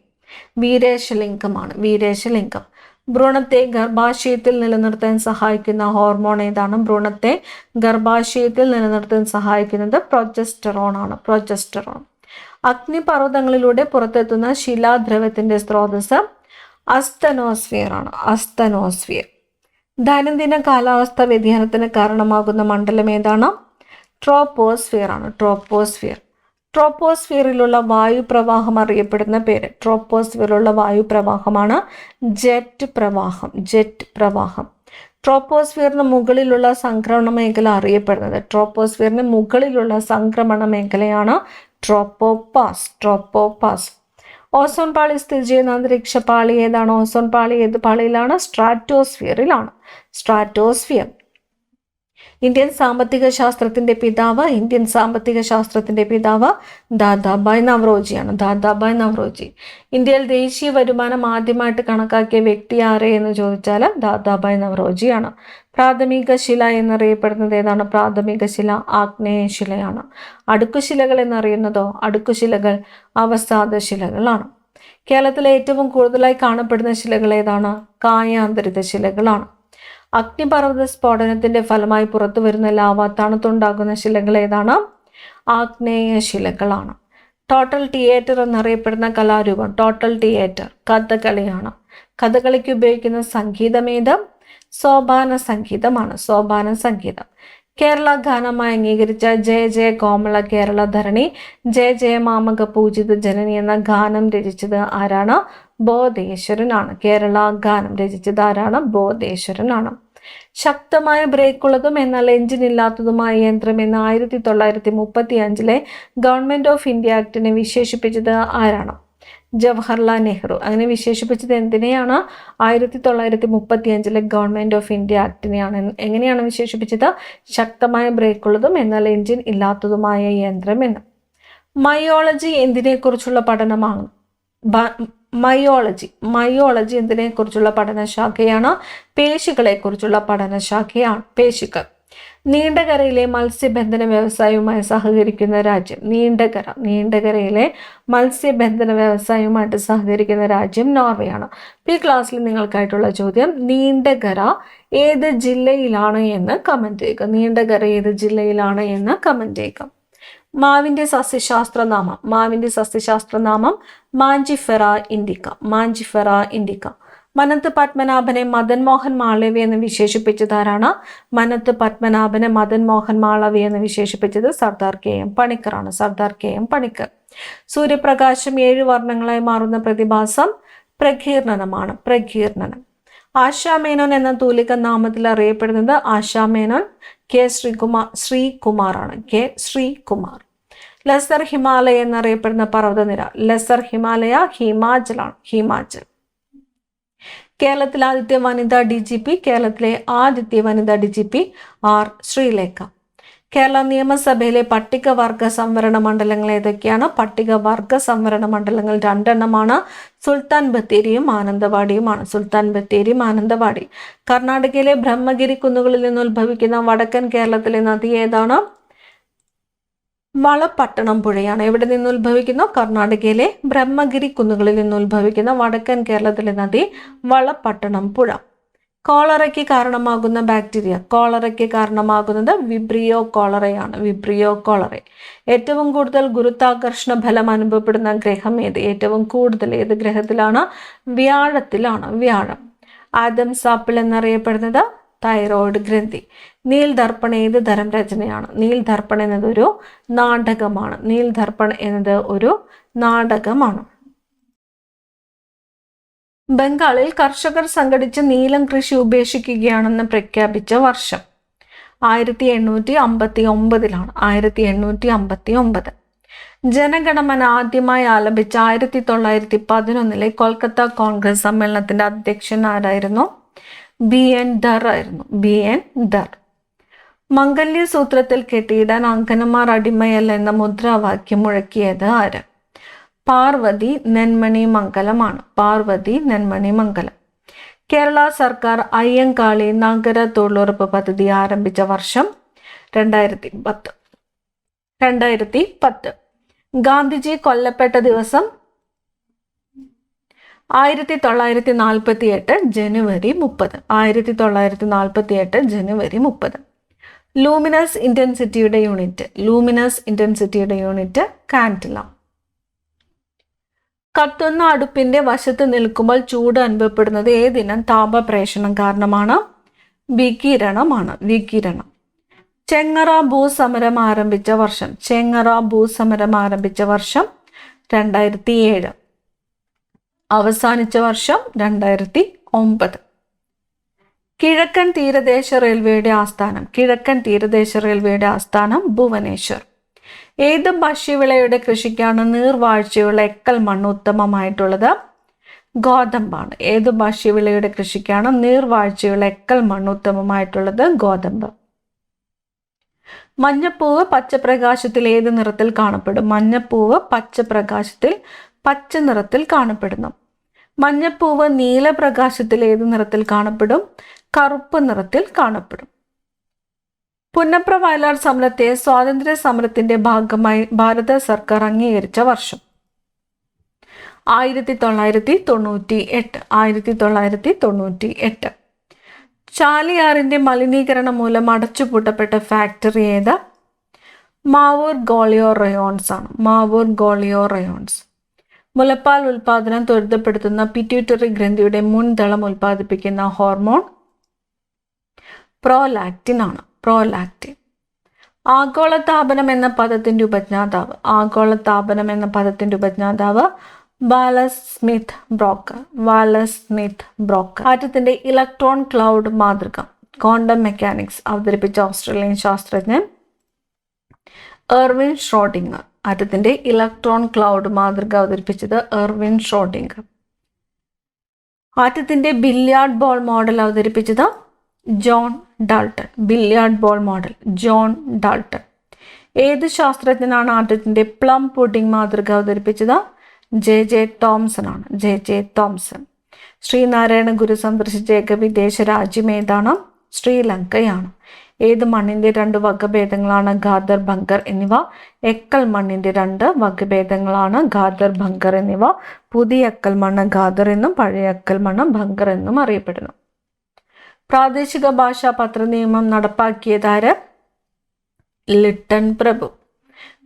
Speaker 1: വീരേശലിംഗമാണ്. വീരേശലിംഗം. ഭ്രൂണത്തെ ഗർഭാശയത്തിൽ നിലനിർത്താൻ സഹായിക്കുന്ന ഹോർമോൺ ഏതാണ്? ഭ്രൂണത്തെ ഗർഭാശയത്തിൽ നിലനിർത്താൻ സഹായിക്കുന്നത് പ്രൊജസ്റ്ററോൺ ആണ്. പ്രൊജസ്റ്ററോൺ. അഗ്നിപർവ്വതങ്ങളിലൂടെ പുറത്തെത്തുന്ന ശിലാദ്രവത്തിന്റെ സ്രോതസ് അസ്തനോസ്ഫിയർ ആണ്. അസ്തനോസ്ഫിയർ. ദൈനംദിന കാലാവസ്ഥ വ്യതിയാനത്തിന് കാരണമാകുന്ന മണ്ഡലം ഏതാണ്? ട്രോപ്പോസ്ഫിയർ ആണ്. ട്രോപ്പോസ്ഫിയർ. ട്രോപ്പോസ്ഫിയറിലുള്ള വായുപ്രവാഹം അറിയപ്പെടുന്ന പേര്. ട്രോപ്പോസ്ഫിയറിലുള്ള വായുപ്രവാഹമാണ് ജെറ്റ് പ്രവാഹം. ജെറ്റ് പ്രവാഹം. ട്രോപ്പോസ്ഫിയറിന് മുകളിലുള്ള സംക്രമണ മേഖല അറിയപ്പെടുന്നത്. ട്രോപ്പോസ്ഫിയറിന് മുകളിലുള്ള സംക്രമണ മേഖലയാണ് ട്രോപ്പോപാസ്. ട്രോപ്പോപാസ്. ഓസോൺ പാളി സ്ഥിതി ചെയ്യുന്ന അന്തരീക്ഷ പാളി ഏതാണ്? ഓസോൺ പാളി ഏത് പാളിയിലാണ്? സ്ട്രാറ്റോസ്ഫിയറിലാണ്. സ്ട്രാറ്റോസ്ഫിയർ. ഇന്ത്യൻ സാമ്പത്തിക ശാസ്ത്രത്തിന്റെ പിതാവ് ദാദാഭായ് നവറോജിയാണ്. ദാദാഭായ് നവറോജി. ഇന്ത്യയിൽ ദേശീയ വരുമാനം ആദ്യമായിട്ട് കണക്കാക്കിയ വ്യക്തി ആരെ എന്ന് ചോദിച്ചാൽ ദാദാഭായ് നവറോജിയാണ്. പ്രാഥമിക ശില എന്നറിയപ്പെടുന്നത് ഏതാണ്? പ്രാഥമിക ശില ആഗ്നേയശിലയാണ്. അടുക്കുശിലകൾ എന്നറിയുന്നതോ? അടുക്കുശിലകൾ അവസാദ ശിലകളാണ്. കേരളത്തിലെ ഏറ്റവും കൂടുതലായി കാണപ്പെടുന്ന ശിലകൾ ഏതാണ്? കായാന്തരിത ശിലകളാണ്. അഗ്നിപർവ്വത സ്ഫോടനത്തിന്റെ ഫലമായി പുറത്തു വരുന്ന ലാവ തണുത്തുണ്ടാകുന്ന ശിലകൾ ഏതാണ്? ആഗ്നേയ ശിലകളാണ്. ടോട്ടൽ തിയേറ്റർ എന്നറിയപ്പെടുന്ന കലാരൂപം ടോട്ടൽ തിയേറ്റർ കഥകളിയാണ്. കഥകളിക്ക് ഉപയോഗിക്കുന്ന സംഗീതമേത്? സോപാന സംഗീതമാണ്. സോപാന സംഗീതം. കേരള ഗാനമായി അംഗീകരിച്ച ജയ ജയ കോമള കേരള ധരണി ജയ ജയ മാമക പൂജിത ജനനി എന്ന ഗാനം രചിച്ചത് ആരാണ്? ബോധേശ്വരനാണ്. കേരള ഗാനം രചിച്ചത് ആരാണ്? ബോധേശ്വരനാണ്. ശക്തമായ ബ്രേക്കുള്ളതും എന്നാൽ എഞ്ചിൻ ഇല്ലാത്തതുമായ യന്ത്രം എന്ന് 1935 ഗവൺമെന്റ് ഓഫ് ഇന്ത്യ ആക്ടിനെ വിശേഷിപ്പിച്ചത് ആരാണ്? ജവഹർലാൽ നെഹ്റു. അങ്ങനെ വിശേഷിപ്പിച്ചത് എന്തിനെയാണ്? 1935 ഗവൺമെന്റ് ഓഫ് ഇന്ത്യ ആക്ടിനെയാണ്. എങ്ങനെയാണ് വിശേഷിപ്പിച്ചത്? ശക്തമായ ബ്രേക്കുള്ളതും എന്നാൽ എഞ്ചിൻ ഇല്ലാത്തതുമായ യന്ത്രം എന്ന്. മയോളജി എന്തിനെക്കുറിച്ചുള്ള പഠനമാണ്? മയോളജി എന്തിനെക്കുറിച്ചുള്ള പഠനശാഖയാണ്? പേശികളെക്കുറിച്ചുള്ള പഠനശാഖയാണ്. പേശികൾ. നീണ്ടകരയിലെ മത്സ്യബന്ധന വ്യവസായവുമായി സഹകരിക്കുന്ന രാജ്യം? നീണ്ടകരയിലെ മത്സ്യബന്ധന വ്യവസായവുമായിട്ട് സഹകരിക്കുന്ന രാജ്യം നോർവേയാണ്. ഈ ക്ലാസ്സിൽ നിങ്ങൾക്കായിട്ടുള്ള ചോദ്യം, നീണ്ടകര ഏത് ജില്ലയിലാണ് എന്ന് കമന്റ് ചെയ്യുക. നീണ്ടകര ഏത് ജില്ലയിലാണ് എന്ന് കമന്റ് ചെയ്യുക. മാവിന്റെ സസ്യശാസ്ത്രനാമം? മാഞ്ചിഫെറ ഇൻഡിക്ക. മനത്ത് പത്മനാഭനെ മദൻ മോഹൻ മാളവ്യ എന്ന് വിശേഷിപ്പിച്ചതാരാണ്? മനത്ത് പത്മനാഭനെ മദൻ മോഹൻ മാളവ്യ എന്ന് വിശേഷിപ്പിച്ചത് സർദാർ KM പണിക്കറാണ്. സൂര്യപ്രകാശം 7 വർണ്ണങ്ങളായി മാറുന്ന പ്രതിഭാസം പ്രകീർണനമാണ്. ആശാമേനോൻ എന്ന തൂലിക നാമത്തിൽ അറിയപ്പെടുന്നത് ആശാമേനോൻ ശ്രീകുമാറാണ്. ലെസർ ഹിമാലയ എന്നറിയപ്പെടുന്ന പർവ്വതനിര? ലെസർ ഹിമാലയ ഹിമാചൽ. കേരളത്തിലെ ആദ്യത്തെ വനിതാ DGP ആർ ശ്രീലേഖ. കേരള നിയമസഭയിലെ പട്ടികവർഗ സംവരണ മണ്ഡലങ്ങൾ ഏതൊക്കെയാണ്? പട്ടികവർഗ സംവരണ മണ്ഡലങ്ങൾ 2 എണ്ണമാണ്. സുൽത്താൻ ബത്തേരിയും മാനന്തവാടി. കർണാടകയിലെ ബ്രഹ്മഗിരി കുന്നുകളിൽ നിന്ന് ഉത്ഭവിക്കുന്ന വടക്കൻ കേരളത്തിലെ നദി ഏതാണ്? വളപട്ടണം പുഴയാണ്. എവിടെ നിന്ന് ഉത്ഭവിക്കുന്നു? കർണാടകയിലെ ബ്രഹ്മഗിരി കുന്നുകളിൽ നിന്ന് ഉത്ഭവിക്കുന്ന വടക്കൻ കേരളത്തിലെ നദി വളപട്ടണം പുഴ. കോളറയ്ക്ക് കാരണമാകുന്ന ബാക്ടീരിയ? കോളറയ്ക്ക് കാരണമാകുന്നത് വിബ്രിയോ കോളറയാണ്. ഏറ്റവും കൂടുതൽ ഗുരുത്വാകർഷണ ഫലം അനുഭവപ്പെടുന്ന ഗ്രഹം ഏത്? ഏറ്റവും കൂടുതൽ ഏത് ഗ്രഹത്തിലാണ്? വ്യാഴം. ആദംസ് ആപ്പിൾ എന്നറിയപ്പെടുന്നത് തൈറോയ്ഡ് ഗ്രന്ഥി. നീൽ ദർപ്പൺ ഏത് തരം രചനയാണ്? നീൽ ദർപ്പൺ എന്നത് ഒരു നാടകമാണ്. ബംഗാളിൽ കർഷകർ സംഘടിച്ച് നീലം കൃഷി ഉപേക്ഷിക്കുകയാണെന്ന് പ്രഖ്യാപിച്ച വർഷം? 1859. ജനഗണമന ആദ്യമായി ആലപിച്ച 1911 കൊൽക്കത്ത കോൺഗ്രസ് സമ്മേളനത്തിന്റെ അധ്യക്ഷൻ ആരായിരുന്നു? BN there. മംഗല്യ സൂത്രത്തിൽ കെട്ടിയിടാൻ അങ്കനമാർ അടിമയല്ല എന്ന മുദ്രാവാക്യം മുഴക്കിയത് ആര്? പാർവതി നെന്മണി മംഗലം. കേരള സർക്കാർ അയ്യങ്കാളി നഗര തൊഴിലുറപ്പ് പദ്ധതി ആരംഭിച്ച വർഷം? 2010. ഗാന്ധിജി കൊല്ലപ്പെട്ട ദിവസം? 1948 ജനുവരി 30. ലൂമിനസ് ഇന്റൻസിറ്റിയുടെ യൂണിറ്റ് കാൻഡില. കത്തുന്ന അടുപ്പിന്റെ വശത്ത് നിൽക്കുമ്പോൾ ചൂട് അനുഭവപ്പെടുന്നത് ഏതിനം താപപ്രേഷണം കാരണമാണ്? വികിരണമാണ്. ചെങ്ങറ ഭൂസമരം ആരംഭിച്ച വർഷം? 2007. അവസാനിച്ച വർഷം 2009. കിഴക്കൻ തീരദേശ റെയിൽവേയുടെ ആസ്ഥാനം ഭുവനേശ്വർ. ഏത് ഭക്ഷ്യവിളയുടെ കൃഷിക്കാണ് നീർവാഴ്ചയുള്ള എക്കൽ മണ്ണ് ഉത്തമമായിട്ടുള്ളത്? ഗോതമ്പാണ്. ഏത് ഭക്ഷ്യവിളയുടെ കൃഷിക്കാണ് നീർവാഴ്ചയുള്ള എക്കൽ മണ്ണ് ഉത്തമമായിട്ടുള്ളത്? ഗോതമ്പ്. മഞ്ഞപ്പൂവ് പച്ചപ്രകാശത്തിൽ ഏത് നിറത്തിൽ കാണപ്പെടും? മഞ്ഞപ്പൂവ് പച്ചപ്രകാശത്തിൽ പച്ച നിറത്തിൽ കാണപ്പെടുന്നു. മഞ്ഞപ്പൂവ് നീലപ്രകാശത്തിൽ ഏത് നിറത്തിൽ കാണപ്പെടും? കറുപ്പ് നിറത്തിൽ കാണപ്പെടും. പുന്നപ്ര വയലാർ സമരത്തെ സ്വാതന്ത്ര്യ സമരത്തിന്റെ ഭാഗമായി ഭാരത സർക്കാർ അംഗീകരിച്ച വർഷം? 1998. ചാലിയാറിന്റെ മലിനീകരണം മൂലം അടച്ചുപൂട്ടപ്പെട്ട ഫാക്ടറി ഏത്? മാവൂർ ഗോളിയോ റയോൺസ് ആണ്. മാവൂർ ഗോളിയോ റയോൺസ്. മുലപ്പാൽ ഉൽപാദനം ത്വരിതപ്പെടുത്തുന്ന പിറ്റ്യൂട്ടറി ഗ്രന്ഥിയുടെ മുൻതളം ഉൽപ്പാദിപ്പിക്കുന്ന ഹോർമോൺ പ്രോലാക്റ്റിൻ ആണ്. പ്രോലാക്റ്റിൻ. ആഗോളതാപനം എന്ന പദത്തിന്റെ ഉപജ്ഞാതാവ്. ആഗോളതാപനം എന്ന പദത്തിന്റെ ഉപജ്ഞാതാവ് Wallace Smith Broecker. Wallace Smith Broecker. ആറ്റത്തിന്റെ ഇലക്ട്രോൺ ക്ലൗഡ് മാതൃക ക്വാണ്ടം മെക്കാനിക്സ് അവതരിപ്പിച്ച ഓസ്ട്രേലിയൻ ശാസ്ത്രജ്ഞൻ എർവിൻ ഷ്രോഡിംഗർ. ആറ്റത്തിന്റെ ഇലക്ട്രോൺ ക്ലൗഡ് മാതൃക അവതരിപ്പിച്ചത് എർവിൻ ഷ്രോഡിംഗർ. ആറ്റത്തിന്റെ ബില്യാർഡ് ബോൾ മോഡൽ അവതരിപ്പിച്ചത് John Dalton. Billiard ball model John Dalton. ഏത് ശാസ്ത്രജ്ഞനാണ് ആറ്റത്തിന്റെ പ്ലം പുഡിംഗ് മാതൃക അവതരിപ്പിച്ചത്? ജെ തോംസൺ ആണ്. J Thomson. ശ്രീനാരായണ ഗുരു സന്ദർശിച്ച ഏക വിദേശ രാജ്യം ഏതാണ്? ശ്രീലങ്കയാണ്. ഏത് മണ്ണിന്റെ 2 വകഭേദങ്ങളാണ് ഖാദർ ഭംഗർ എന്നിവ? എക്കൽ മണ്ണിന്റെ 2 വകഭേദങ്ങളാണ് ഖാദർ ഭംഗർ എന്നിവ. പുതിയ എക്കൽ മണ്ണ് ഖാദർ എന്നും പഴയ എക്കൽ മണ്ണ് ഭംഗർ എന്നും അറിയപ്പെടുന്നു. പ്രാദേശിക ഭാഷാ പത്ര നിയമം നടപ്പാക്കിയതാര്? ലിട്ടൺ പ്രഭു.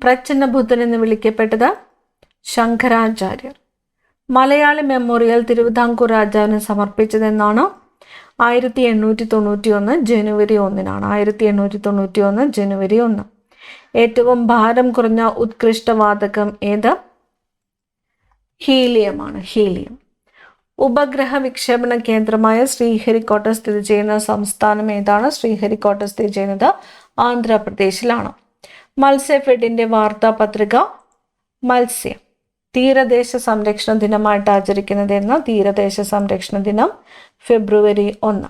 Speaker 1: പ്രച്ഛന്ന ബുദ്ധൻ എന്ന് വിളിക്കപ്പെട്ടത് ശങ്കരാചാര്യർ. മലയാളി മെമ്മോറിയൽ തിരുവിതാംകൂർ രാജാവിന് സമർപ്പിച്ചതെന്നാണ്? 1891 ജനുവരി 1-നാണ്. 1891 ജനുവരി 1. ഏറ്റവും ഭാരം കുറഞ്ഞ ഉത്കൃഷ്ടവാതകം ഏത്? ഹീലിയമാണ്. ഹീലിയം. ഉപഗ്രഹ വിക്ഷേപണ കേന്ദ്രമായ ശ്രീഹരിക്കോട്ട സ്ഥിതി ചെയ്യുന്ന സംസ്ഥാനം ഏതാണ്? ശ്രീഹരിക്കോട്ട സ്ഥിതി ചെയ്യുന്നത് ആന്ധ്രാപ്രദേശിലാണ്. മത്സ്യഫെഡിന്റെ വാർത്താ പത്രിക മത്സ്യം. തീരദേശ സംരക്ഷണ ദിനമായിട്ട് ആചരിക്കുന്നത് എന്ന്? തീരദേശ സംരക്ഷണ ദിനം ഫെബ്രുവരി 1.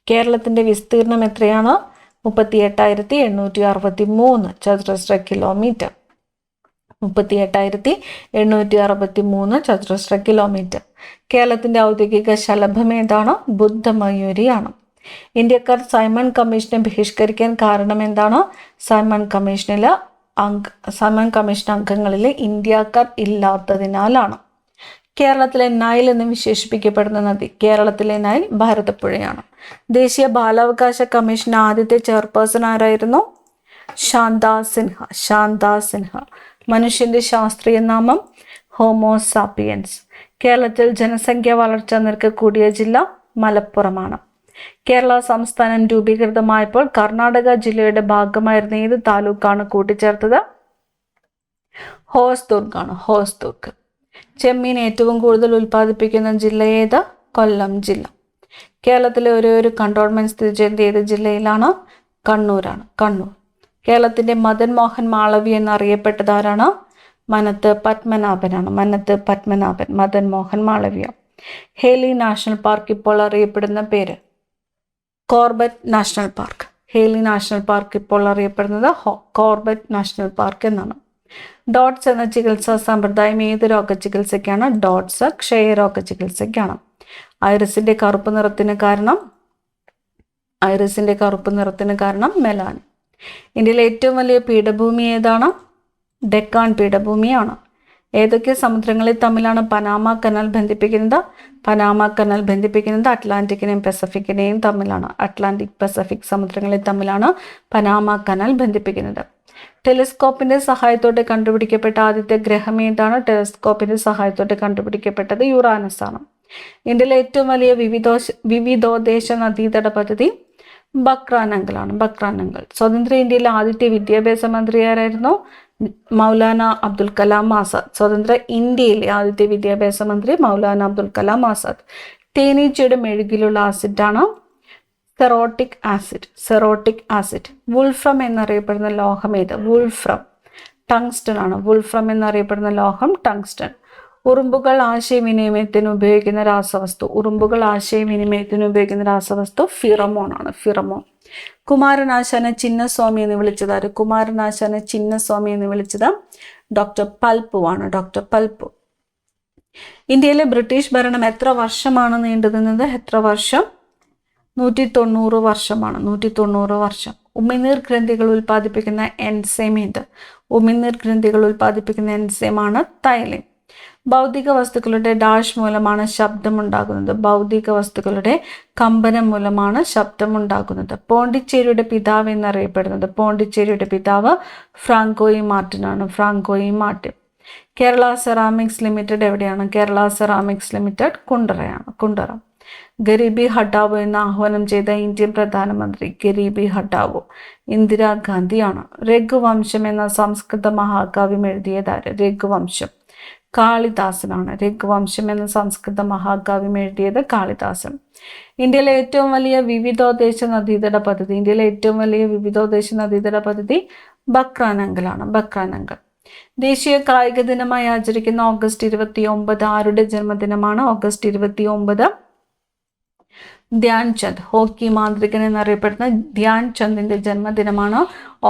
Speaker 1: കേരളത്തിന്റെ വിസ്തീർണം എത്രയാണ്? 38,863 ചതുരശ്ര കിലോമീറ്റർ. 38,863 ചതുരശ്ര കിലോമീറ്റർ. കേരളത്തിന്റെ ഔദ്യോഗിക ശലഭം ഏതാണ്? ബുദ്ധമയൂരിയാണ്. ഇന്ത്യക്കാർ സൈമൺ കമ്മീഷനെ ബഹിഷ്കരിക്കാൻ കാരണം എന്താണ്? സൈമൺ കമ്മീഷൻ അംഗങ്ങളിൽ ഇന്ത്യക്കാർ ഇല്ലാത്തതിനാലാണ്. കേരളത്തിലെ നൈൽ എന്ന് വിശേഷിപ്പിക്കപ്പെടുന്ന നദി? കേരളത്തിലെ നൈൽ ഭാരതപ്പുഴയാണ്. ദേശീയ ബാലാവകാശ കമ്മീഷൻ ആദ്യത്തെ ചെയർപേഴ്സൺ ആരായിരുന്നു? ശാന്താ സിൻഹ. ശാന്താ സിൻഹ. മനുഷ്യന്റെ ശാസ്ത്രീയ നാമം ഹോമോസാപ്പിയൻസ്. കേരളത്തിൽ ജനസംഖ്യ വളർച്ചാ നിരക്ക് കൂടിയ ജില്ല മലപ്പുറമാണ്. കേരള സംസ്ഥാനം രൂപീകൃതമായപ്പോൾ കർണാടക ജില്ലയുടെ ഭാഗമായിരുന്ന ഏത് താലൂക്കാണ് കൂട്ടിച്ചേർത്തത്? ഹോസ്ദുർഗാണ്. ഹോസ്ദുർഗ്. ചെമ്മീൻ ഏറ്റവും കൂടുതൽ ഉൽപ്പാദിപ്പിക്കുന്ന ജില്ല ഏത്? കൊല്ലം ജില്ല. കേരളത്തിലെ ഒരു കണ്ടോൺമെന്റ് സ്ഥിതി ചെയ്യുന്നത് ഏത് ജില്ലയിലാണ്? കണ്ണൂരാണ്. കണ്ണൂർ. കേരളത്തിന്റെ മദൻ മോഹൻ മാളവി എന്നറിയപ്പെട്ടത് ആരാണ്? മനത്ത് പത്മനാഭനാണ്. Mannath Padmanabhan. Madan Mohan Malaviya. Hailey national park ഇപ്പോൾ അറിയപ്പെടുന്ന പേര്? Corbett national park. Hailey national park ഇപ്പോൾ അറിയപ്പെടുന്നത് കോർബറ്റ് നാഷണൽ പാർക്ക് എന്നാണ്. ഡോട്ട്സ് എന്ന ചികിത്സാ സമ്പ്രദായം ഏത് രോഗചികിത്സയ്ക്കാണ്? ഡോട്ട്സ് ക്ഷയരോഗ ചികിത്സയ്ക്കാണ്. ഐറിസിന്റെ കറുപ്പ് നിറത്തിന് കാരണം മെലാനിൻ. ഇന്ത്യയിലെ ഏറ്റവും വലിയ പീഠഭൂമി ഏതാണ്? ഡെക്കാൻ പീഠഭൂമിയാണ്. ഏതൊക്കെ സമുദ്രങ്ങളിൽ തമ്മിലാണ് പനാമ കനാൽ ബന്ധിപ്പിക്കുന്നത്? പനാമ കനാൽ ബന്ധിപ്പിക്കുന്നത് അറ്റ്ലാന്റിക്കിനെയും പസഫിക്കിനെയും തമ്മിലാണ്. അറ്റ്ലാന്റിക് പസഫിക് സമുദ്രങ്ങളിൽ തമ്മിലാണ് പനാമ കനാൽ ബന്ധിപ്പിക്കുന്നത്. ടെലിസ്കോപ്പിന്റെ സഹായത്തോടെ കണ്ടുപിടിക്കപ്പെട്ട ആദ്യത്തെ ഗ്രഹം ഏതാണ്? ടെലിസ്കോപ്പിന്റെ സഹായത്തോടെ കണ്ടുപിടിക്കപ്പെട്ടത് യുറാനസ് ആണ്. ഇന്ത്യയിലെ ഏറ്റവും വലിയ വിവിധോദ്ദേശ നദീതട പദ്ധതി ബക്രാനങ്കലാണ്. ബക്രാനങ്കൽ. സ്വതന്ത്ര ഇന്ത്യയിലെ ആദ്യത്തെ വിദ്യാഭ്യാസ മന്ത്രി ആരായിരുന്നു? മൗലാന അബ്ദുൽ കലാം ആസാദ്. സ്വതന്ത്ര ഇന്ത്യയിലെ ആദ്യത്തെ വിദ്യാഭ്യാസ മന്ത്രി മൗലാന അബ്ദുൽ കലാം ആസാദ്. തേനീച്ചയുടെ മെഴുകിലുള്ള ആസിഡാണ് സെറോട്ടിക് ആസിഡ്. സെറോട്ടിക് ആസിഡ്. വുൾഫ്രം എന്നറിയപ്പെടുന്ന ലോഹം ഏത്? വുൾഫ്രം. ടങ്സ്റ്റൺ ആണ്. വുൾഫ്രം എന്നറിയപ്പെടുന്ന ലോഹം ടങ്സ്റ്റൺ. ഉറുമ്പുകൾ ആശയവിനിമയത്തിന് ഉപയോഗിക്കുന്ന രാസവസ്തു? ഉറുമ്പുകൾ ആശയവിനിമയത്തിന് ഉപയോഗിക്കുന്ന രാസവസ്തു ഫിറമോൺ ആണ്. ഫിറമോൺ. കുമാരനാശാനെ ചിന്നസ്വാമി എന്ന് വിളിച്ചത് ആര്? കുമാരനാശാനെ ചിന്നസ്വാമി എന്ന് വിളിച്ചത് ഡോക്ടർ പൽപ്പു ആണ്. ഡോക്ടർ പൽപ്പു. ഇന്ത്യയിലെ ബ്രിട്ടീഷ് ഭരണം എത്ര വർഷമാണ് നീണ്ടുനിന്നത്? എത്ര വർഷം? 190 വർഷമാണ്. 190 വർഷം. ഉമിനീർ ഗ്രന്ഥികൾ ഉൽപ്പാദിപ്പിക്കുന്ന എൻസൈം ഏത്? ഉമിനീർ ഗ്രന്ഥികൾ ഉൽപ്പാദിപ്പിക്കുന്ന എൻസൈമാണ് തൈലിൻ. ഭൗതിക വസ്തുക്കളുടെ ഡാഷ് മൂലമാണ് ശബ്ദമുണ്ടാകുന്നത്. ഭൗതിക വസ്തുക്കളുടെ കമ്പനം മൂലമാണ് ശബ്ദമുണ്ടാകുന്നത്. പോണ്ടിച്ചേരിയുടെ പിതാവ് എന്നറിയപ്പെടുന്നത്. പോണ്ടിച്ചേരിയുടെ പിതാവ് ഫ്രാങ്കോയി മാർട്ടിനാണ്. Francois Martin. Kerala ceramics limited എവിടെയാണ്? കേരള സെറാമിക്സ് ലിമിറ്റഡ് കുണ്ടറയാണ്. കുണ്ടറ. ഗരീബി ഹട്ടാവോ എന്ന് ആഹ്വാനം ചെയ്ത ഇന്ത്യൻ പ്രധാനമന്ത്രി? ഗരീബി ഹട്ടാവോ ഇന്ദിരാഗാന്ധിയാണ്. രഘുവംശം എന്ന സംസ്കൃത മഹാകാവ്യം എഴുതിയതാര്? രഘുവംശം കാളിദാസനാണ്. രഘുവംശം എന്ന സംസ്കൃത മഹാകാവ്യം എഴുതിയത് കാളിദാസൻ. ഇന്ത്യയിലെ ഏറ്റവും വലിയ വിവിധോദ്ദേശ നദീതട പദ്ധതി? ഇന്ത്യയിലെ ഏറ്റവും വലിയ വിവിധോദ്ദേശ നദീതട പദ്ധതി ബക്രാനങ്കലാണ്. ബക്രാനങ്കൽ. ദേശീയ കായിക ദിനമായി ആചരിക്കുന്ന ഓഗസ്റ്റ് 29 ആരുടെ ജന്മദിനമാണ്? ഓഗസ്റ്റ് 29 ധ്യാൻ ചന്ദ്, ഹോക്കി മാന്ത്രികൻ എന്നറിയപ്പെടുന്ന ധ്യാൻ ചന്ദിന്റെ ജന്മദിനമാണ്.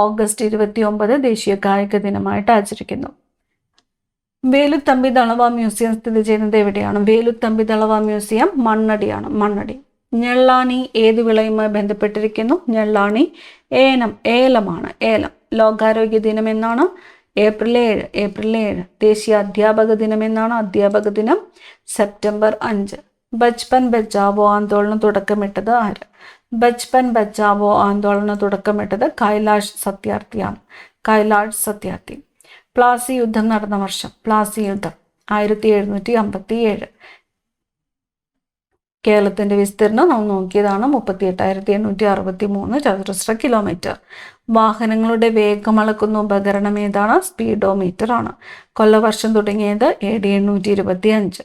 Speaker 1: ഓഗസ്റ്റ് 29 ദേശീയ കായിക ദിനമായിട്ട് ആചരിക്കുന്നു. വേലുത്തമ്പി ദളവ മ്യൂസിയം സ്ഥിതി ചെയ്യുന്നത് എവിടെയാണ്? വേലുത്തമ്പി ദളവ മ്യൂസിയം മണ്ണടിയാണ്. മണ്ണടി. ഞെള്ളാണി ഏത് വിളയുമായി ബന്ധപ്പെട്ടിരിക്കുന്നു? ഞെള്ളാണി ഏലമാണ്. ഏലം. ലോകാരോഗ്യ ദിനം എന്നാണ്? ഏപ്രിൽ 7. ഏപ്രിൽ 7. ദേശീയ അധ്യാപക ദിനം എന്നാണ്? അധ്യാപക ദിനം സെപ്റ്റംബർ 5. ബച്പൻ ബച്ചാവോ ആന്തോളന് തുടക്കമിട്ടത് ആര്? ബച്പൻ ബച്ചാവോ ആന്തോളന് തുടക്കമിട്ടത് കൈലാഷ് സത്യാർത്ഥിയാണ്. കൈലാഷ് സത്യാർത്ഥി. പ്ലാസി യുദ്ധം നടന്ന വർഷം? പ്ലാസി യുദ്ധം 1757. കേരളത്തിന്റെ വിസ്തീർണം നാം നോക്കിയതാണ് 38,863 ചതുരശ്ര കിലോമീറ്റർ. വാഹനങ്ങളുടെ വേഗം അളക്കുന്ന ഉപകരണം ഏതാണ്? സ്പീഡോമീറ്റർ ആണ്. കൊല്ലവർഷം തുടങ്ങിയത് AD 825.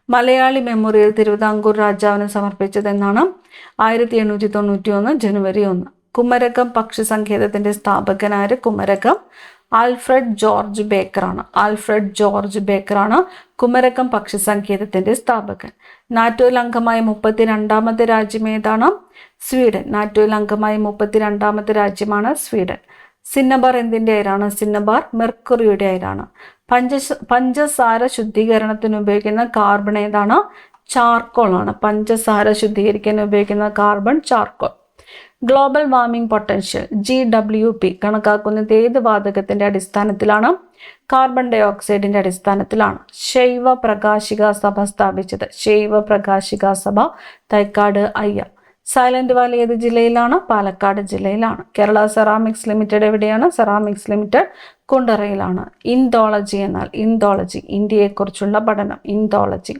Speaker 1: മലയാളി മെമ്മോറിയൽ തിരുവിതാംകൂർ രാജാവിന് സമർപ്പിച്ചത് എന്നാണ്? 1891 ജനുവരി 1. കുമരകം പക്ഷി സങ്കേതത്തിന്റെ സ്ഥാപകനാര്? കുമരകം ആൽഫ്രഡ് ജോർജ് ബേക്കറാണ്. ആൽഫ്രഡ് ജോർജ് ബേക്കറാണ് കുമരകം പക്ഷി സങ്കേതത്തിന്റെ സ്ഥാപകൻ. നാറ്റോയിൽ അംഗമായ 32ാമത്തെ രാജ്യം ഏതാണ്? സ്വീഡൻ. നാറ്റോയിൽ അംഗമായ 32ാമത്തെ രാജ്യമാണ് സ്വീഡൻ. സിന്നബാർ എന്തിന്റെ അയരാണ്? സിന്നബാർ മെർക്കുറിയുടെ അയരാണ്. പഞ്ചസാര ശുദ്ധീകരണത്തിന് ഉപയോഗിക്കുന്ന കാർബൺ ഏതാണ്? ചാർക്കോൾ ആണ്. പഞ്ചസാര ശുദ്ധീകരിക്കാൻ ഉപയോഗിക്കുന്ന carbon charcoal. Global warming potential GWP കണക്കാക്കുന്നത് ഏത് വാതകത്തിന്റെ അടിസ്ഥാനത്തിലാണ്? കാർബൺ ഡൈ ഓക്സൈഡിന്റെ അടിസ്ഥാനത്തിലാണ്. ശൈവ പ്രകാശിക സഭ സ്ഥാപിച്ചത്? ശൈവ പ്രകാശിക സഭ തൈക്കാട് അയ്യ. സൈലന്റ് വാലി ഏത് ജില്ലയിലാണ്? പാലക്കാട് ജില്ലയിലാണ്. കേരള സെറാമിക്സ് ലിമിറ്റഡ് എവിടെയാണ്? സെറാമിക്സ് ലിമിറ്റഡ് കുണ്ടറയിലാണ്. ഇന്തോളജി എന്നാൽ? ഇന്തോളജി ഇന്ത്യയെക്കുറിച്ചുള്ള പഠനം. ഇന്തോളജി.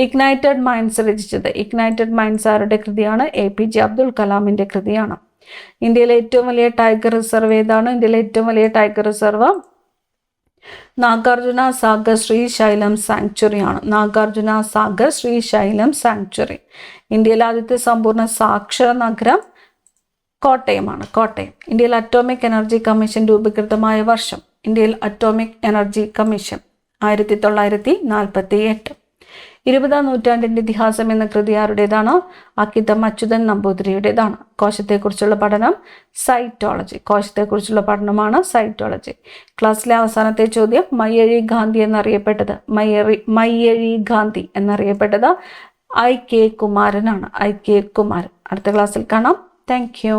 Speaker 1: ഇഗ്നൈറ്റഡ് മൈൻഡ്സ് രചിച്ചത്? ഇഗ്നൈറ്റഡ് മൈൻഡ്സ് ആരുടെ കൃതിയാണ്? APJ അബ്ദുൽ കലാമിന്റെ കൃതിയാണ്. ഇന്ത്യയിലെ ഏറ്റവും വലിയ ടൈഗർ റിസർവ് ഏതാണ്? ഇന്ത്യയിലെ ഏറ്റവും വലിയ tiger reserve Nagarjuna Sagar Srisailam sanctuary ആണ്. നാഗാർജുന സാഗർ ശ്രീശൈലം സാങ്ച്വറി. ഇന്ത്യയിലെ ആദ്യത്തെ സമ്പൂർണ്ണ സാക്ഷര നഗരം കോട്ടയമാണ്. കോട്ടയം. ഇന്ത്യയിൽ അറ്റോമിക് എനർജി കമ്മീഷൻ രൂപീകൃതമായ വർഷം? ഇന്ത്യയിൽ അറ്റോമിക് എനർജി കമ്മീഷൻ 1948. 20ാം നൂറ്റാണ്ടിന്റെ ഇതിഹാസം എന്ന കൃതി ആരുടേതാണ്? അക്കിത്തം അച്യുതൻ നമ്പൂതിരിയുടേതാണ്. കോശത്തെക്കുറിച്ചുള്ള പഠനം സൈറ്റോളജി. കോശത്തെക്കുറിച്ചുള്ള പഠനമാണ് സൈറ്റോളജി. ക്ലാസ്സിലെ അവസാനത്തെ ചോദ്യം, മയ്യഴി ഗാന്ധി എന്നറിയപ്പെട്ടത്? മയ്യഴി ഗാന്ധി എന്നറിയപ്പെട്ടത് IK കുമാരനാണ്. IK കുമാരൻ. അടുത്ത ക്ലാസ്സിൽ കാണാം. Thank you.